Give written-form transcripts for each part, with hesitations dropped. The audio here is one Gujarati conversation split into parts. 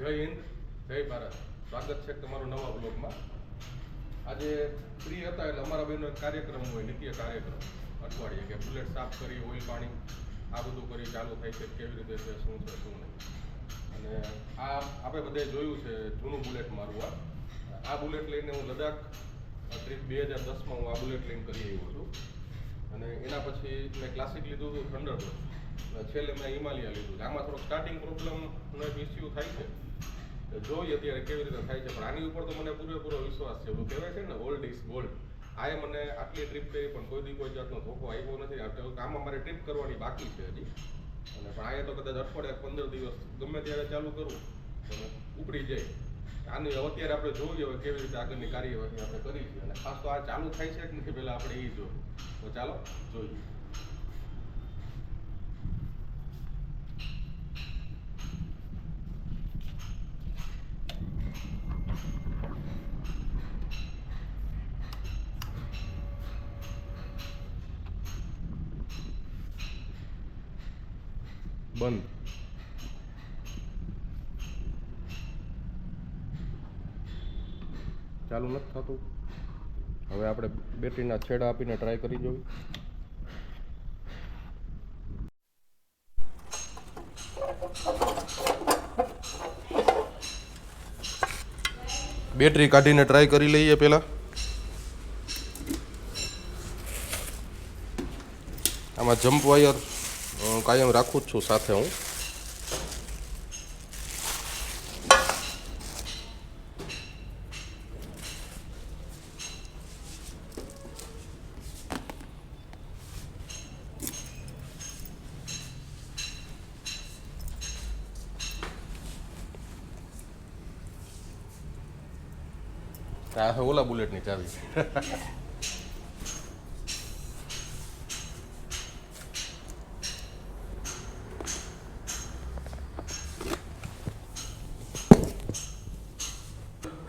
જય હિન્દ, જય ભારત. સ્વાગત છે તમારું નવા બ્લોગમાં. આજે ફ્રી હતા એટલે અમારા બેનો એક કાર્યક્રમ હોય, નિત્ય કાર્યક્રમ અઠવાડિયે, કે બુલેટ સાફ કરી, ઓઇલ પાણી આ બધું કરી ચાલુ થાય છે, કેવી રીતે છે, શું છે શું નહીં. અને આ આપણે બધે જોયું છે જૂનું બુલેટ મારું. આ બુલેટ લઈને હું લદ્દાખ ટ્રીપ 2010માં હું આ બુલેટ લઈને કરી આવ્યો છું. અને એના પછી મેં ક્લાસિક લીધું હતું, થંડરબર્ડ. છેલ્લે મેં હિમાલયા લીધું છે. આમાં થોડો સ્ટાર્ટિંગ પ્રોબ્લેમનો એક ઇસ્યુ થાય છે, જોઈએ અત્યારે કેવી રીતે થાય છે. પણ આની ઉપર તો મને પૂરેપૂરો વિશ્વાસ છે. એવું કહેવાય છે ને, ઓલ્ડ ઇઝ ગોલ્ડ. આએ મને આટલી ટ્રીપ કરી પણ કોઈ જાતનો ધોકો આવ્યો નથી. આમાં મારે ટ્રીપ કરવાની બાકી છે હજી. અને પણ આએ તો કદાચ અઠવાડિયા 15 દિવસ ગમે ત્યારે ચાલુ કરું તો ઉપડી જાય. આની અત્યારે આપણે જોઈએ હવે કેવી રીતે આગળની કાર્યવાહી આપણે કરી છે. અને ખાસ તો આ ચાલુ થાય છે કે નથી પહેલાં આપણે એ જોઈએ. તો ચાલો જોઈએ. બંધ. ચાલુ નથી થતું. હવે આપણે બેટરીના છેડા આપીને ટ્રાય કરી જોઈએ. બેટરી કાઢીને ટ્રાય કરી લઈએ પહેલાં. આમાં જમ્પ વાયર કાયમ રાખું જ છું સાથે હું. આ ઓલા બુલેટની ચાવી.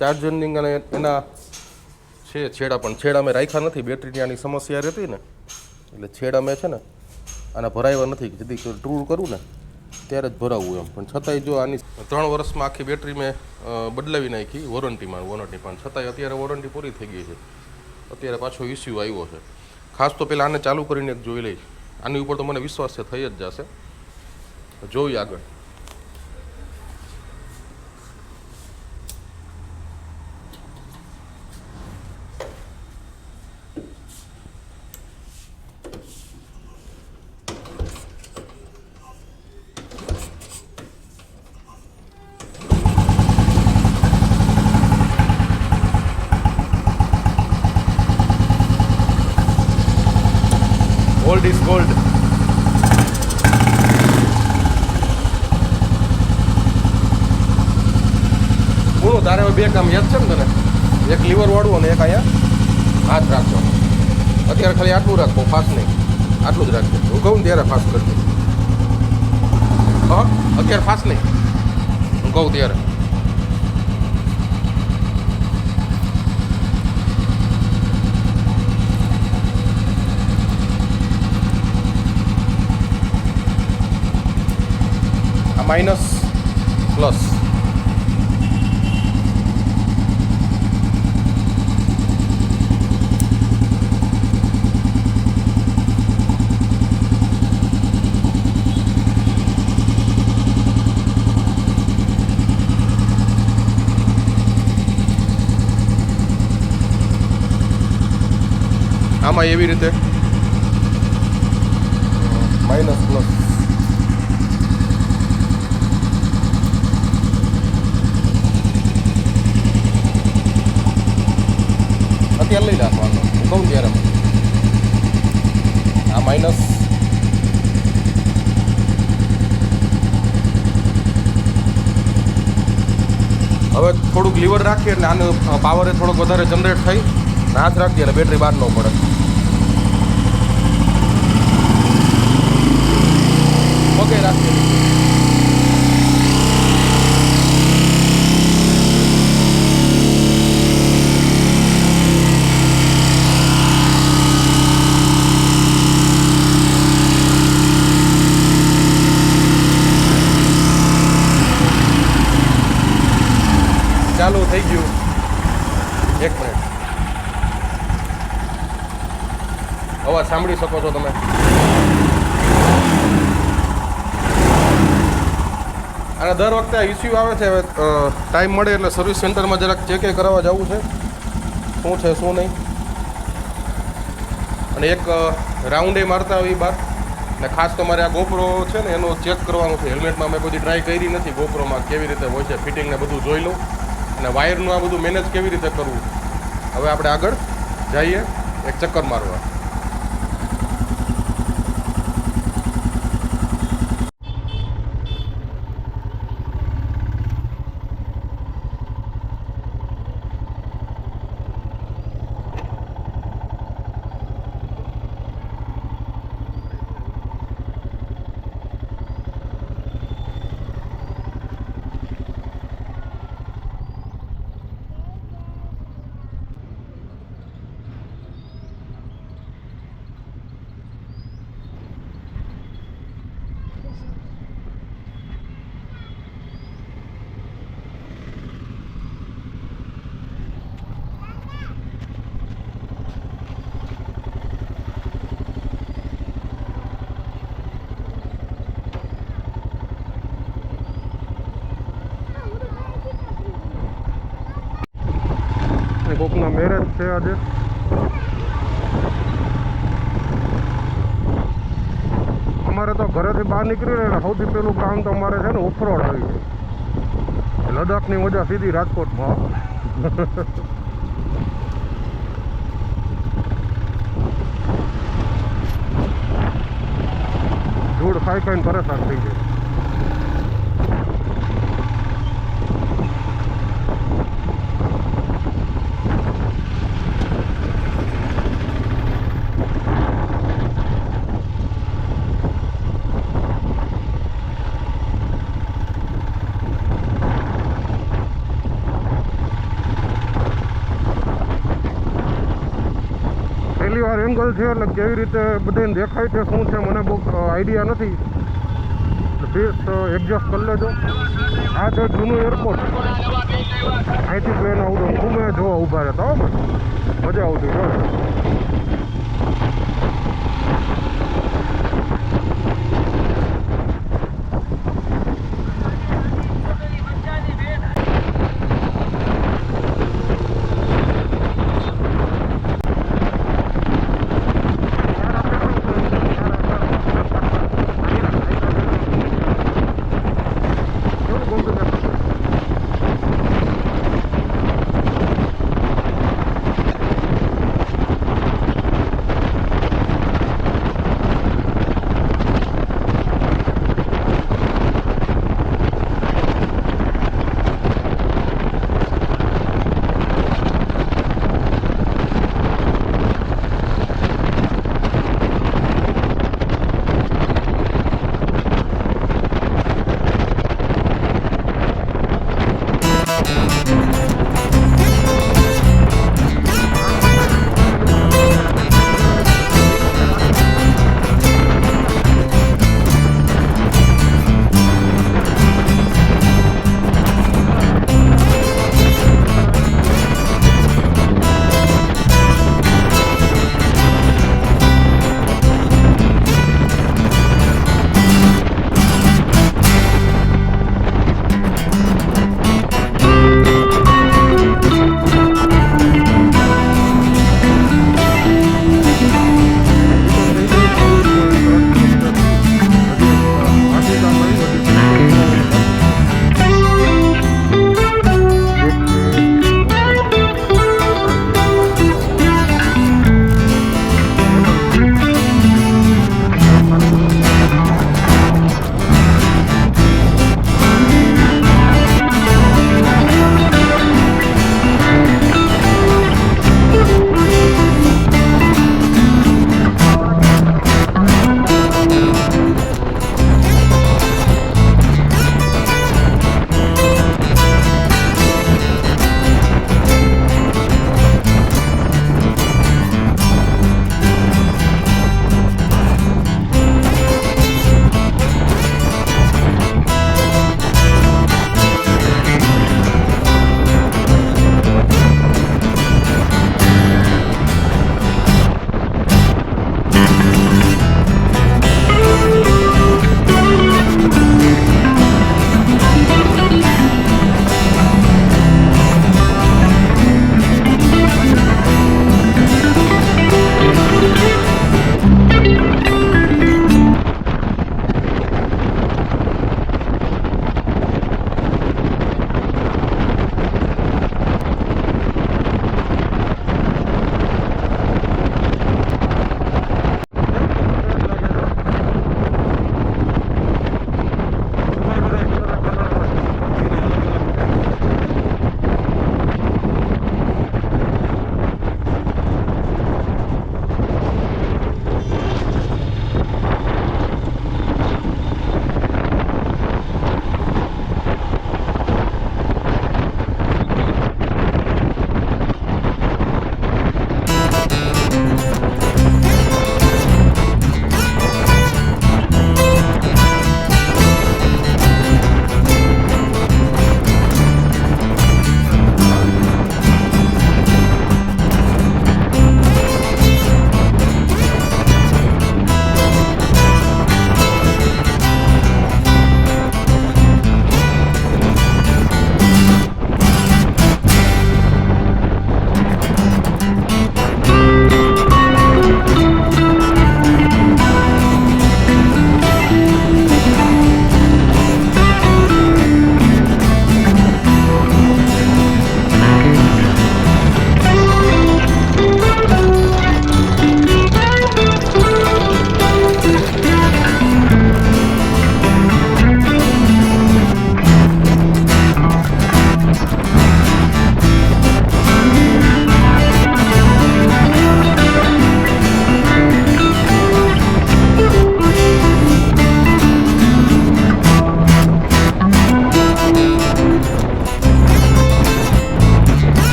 ચાર્જરિંગ અને એના છે છેડા, પણ છેડા મેં રાખ્યા નથી. બેટરીની આની સમસ્યા રહેતી ને એટલે છેડા મેં છે ને આના ભરાવ્યા નથી. જદી ટૂર કરું ને ત્યારે જ ભરાવવું એમ. પણ છતાંય જો આની 3 વર્ષમાં આખી બેટરી મેં બદલાવી નાખી વોરંટીમાં. પણ છતાંય અત્યારે વોરંટી પૂરી થઈ ગઈ છે. અત્યારે પાછો ઇસ્યુ આવ્યો છે. ખાસ તો પહેલાં આને ચાલુ કરીને એક જોઈ લઈશ. આની ઉપર તો મને વિશ્વાસ છે થઈ જ જશે. જોઈએ આગળ. Old is gold. પૂરું તારે હવે 2 કામ યાદ છે ને તને? એક લીવર વાળું અને એક અહીંયા હાથ રાખવાનો. અત્યારે ખાલી આટલું રાખો, ફાસ્ટ નહીં. આટલું જ રાખજો. હું કહું ને ત્યારે ફાસ્ટ કરજો. હા, અત્યારે ફાસ્ટ નહીં, હું કહું ત્યારે. Minus plus. આમાં એવી રીતે માઇનસ પ્લસ. અત્યારે લઈ રાખવાનો, હું કહું ત્યારે. આ માઇનસ. હવે થોડુંક લીવર રાખીએ એટલે આનો પાવર થોડોક વધારે જનરેટ થઈ. હાથ રાખીએ એટલે બેટરી બહાર ન પડે. ઓકે, રાખીએ. ચાલુ થઈ ગયું. એક મિનિટ, અવાજ સાંભળી શકો છો તમે? અને દર વખતે આ ઇસ્યુ આવે છે. હવે ટાઈમ મળે એટલે સર્વિસ સેન્ટરમાં જરાક ચેક કરાવવા જવું છે, શું છે શું નહીં. અને એક રાઉન્ડે મારતા આવી બાદ. ને ખાસ તમારે આ ગોપ્રો છે ને એનું ચેક કરવાનું છે. હેલ્મેટમાં મેં બધી ટ્રાય કરી નથી, ગોપ્રોમાં કેવી રીતે હોય છે ફિટિંગ ને બધું જોઈ લઉં. અને વાયરનું આ બધું મેનેજ કેવી રીતે કરવું. હવે આપણે આગળ જઈએ એક ચક્કર મારવા. કોકના મેરેજ છે આજે. અમારે તો ઘરેથી બહાર નીકળીને સૌથી પહેલું કામ તો અમારે છે ને ઓફરોડ આવી છે. લદ્દાખની મજા સીધી રાજકોટમાં. ધૂળ ખાઈ ખાઈને પરેશાન થઈ જાય. એંગલ છે એટલે કેવી રીતે બધાને દેખાય છે શું છે મને બહુ આઈડિયા નથી. પ્લીઝ એડજસ્ટ કરી લેજો. આ છે જૂનું એરપોર્ટ. અહીંથી પ્લેન આવતું ઘૂમે જોવા ઊભા રહેતા હો, મજા આવતી જો.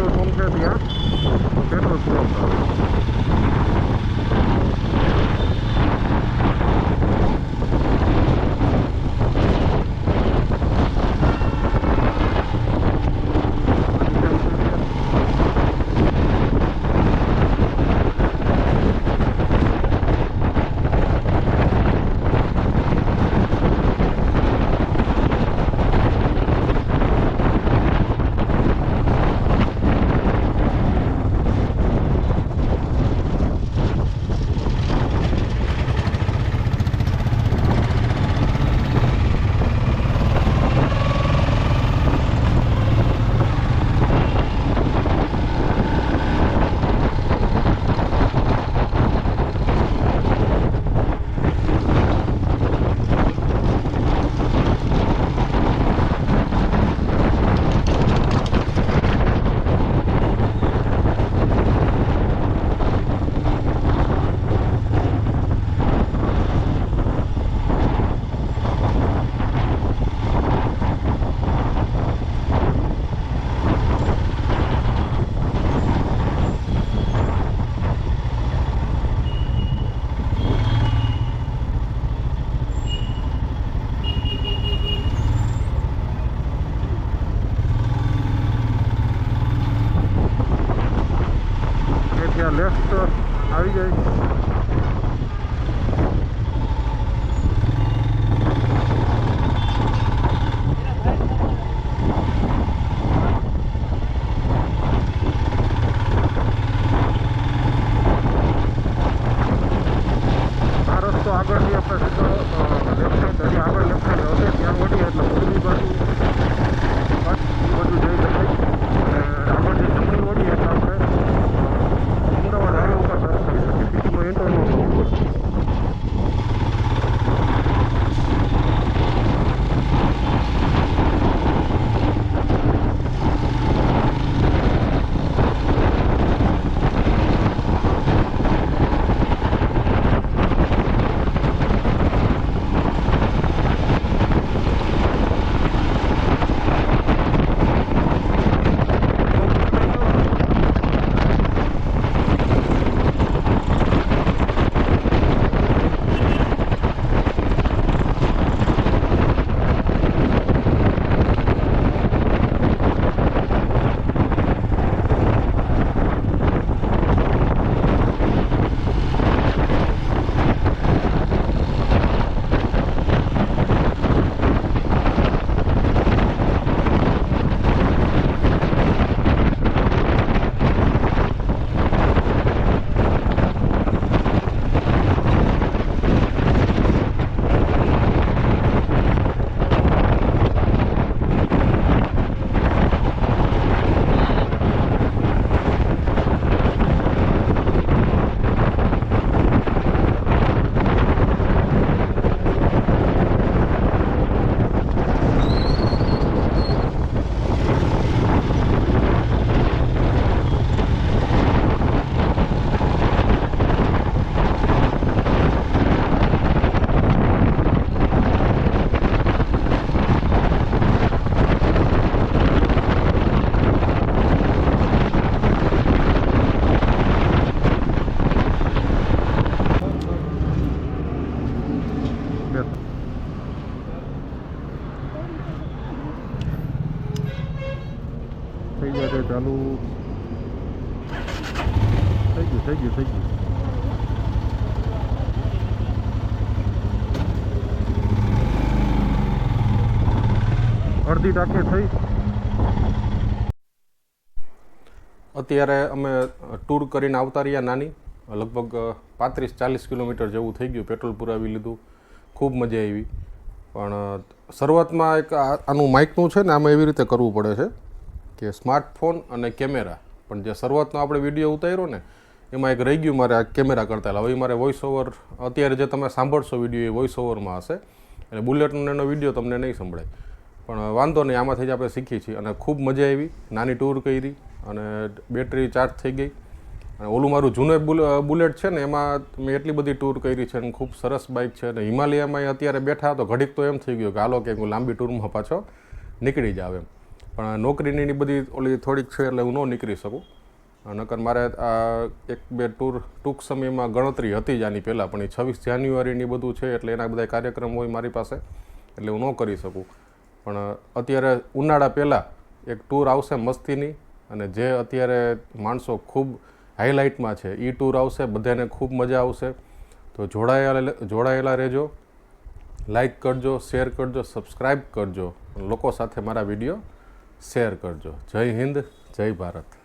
પેટ્રોલ પંપ છે ત્યાં પેટ્રોલ પુરાવતા હોય. લેફ્ટ આવી જાય. આ રસ્તો આગળથી આપણે સીધો લેફ્ટ સાઈડ હજી આગળ લેફ્ટ સાઈડ હશે ત્યાં વળીએ એટલે પૂર્વી બાજુ બધું જઈ શકાય. અને આગળ જે જમણી વળીએ એટલે આપણે અમદાવાદ હાઈવે ઉપર સિટીમાં એન્ટર ન થવું પડે. થઈ જાય ચાલુ થઈ ગયું. અડધી ટાંકે થઈ. અત્યારે અમે ટૂર કરીને આવતા રહ્યા નાની, લગભગ 35-40 કિલોમીટર જેવું થઈ ગયું. પેટ્રોલ પુરાવી લીધું, ખૂબ મજા આવી. પણ શરૂઆતમાં એક આનું માઇકનું છે ને, આમાં એવી રીતે કરવું પડે છે કે સ્માર્ટફોન અને કેમેરા, પણ જે શરૂઆતનો આપણે વિડીયો ઉતાર્યો ને એમાં એક રહી ગયું મારે આ કેમેરા કરતા. હવે મારે વોઇસ ઓવર અત્યારે જે તમે સાંભળશો વિડીયો એ વોઇસ ઓવરમાં હશે, અને બુલેટનો એનો વિડીયો તમને નહીં સંભળાય. પણ વાંધો નહીં, આમાંથી જ આપણે શીખી છીએ. અને ખૂબ મજા આવી. નાની ટૂર કરી અને બેટરી ચાર્જ થઈ ગઈ. અને ઓલું મારું જૂનું બુલેટ છે ને એમાં મેં એટલી બધી ટૂર કરી છે અને ખૂબ સરસ બાઇક છે. અને હિમાલયામાં અત્યારે બેઠા તો ઘડીક તો એમ થઈ ગયું કે હાલો કે હું લાંબી ટૂરમાં પાછો નીકળી જાવ એમ. પણ નોકરીની ની બધી ઓલી થોડીક છે એટલે હું ન નીકળી શકું. નકર મારે આ 1-2 ટૂર ટૂંક સમયમાં ગણતરી હતી જ આની પહેલાં, પણ એ 26 જાન્યુઆરીની બધું છે એટલે એના બધા કાર્યક્રમ હોય મારી પાસે, એટલે હું ન કરી શકું. પણ અત્યારે ઉનાળા પહેલાં એક ટૂર આવશે મસ્તીની, અને જે અત્યારે માણસો ખૂબ હાઇલાઇટમાં છે એ ટૂર આવશે, બધાને ખૂબ મજા આવશે. તો જોડાયેલા રહેજો, લાઈક કરજો, શેર કરજો, સબસ્ક્રાઈબ કરજો, લોકો સાથે મારા વિડીયો શેર કરજો. જય હિન્દ, જય ભારત.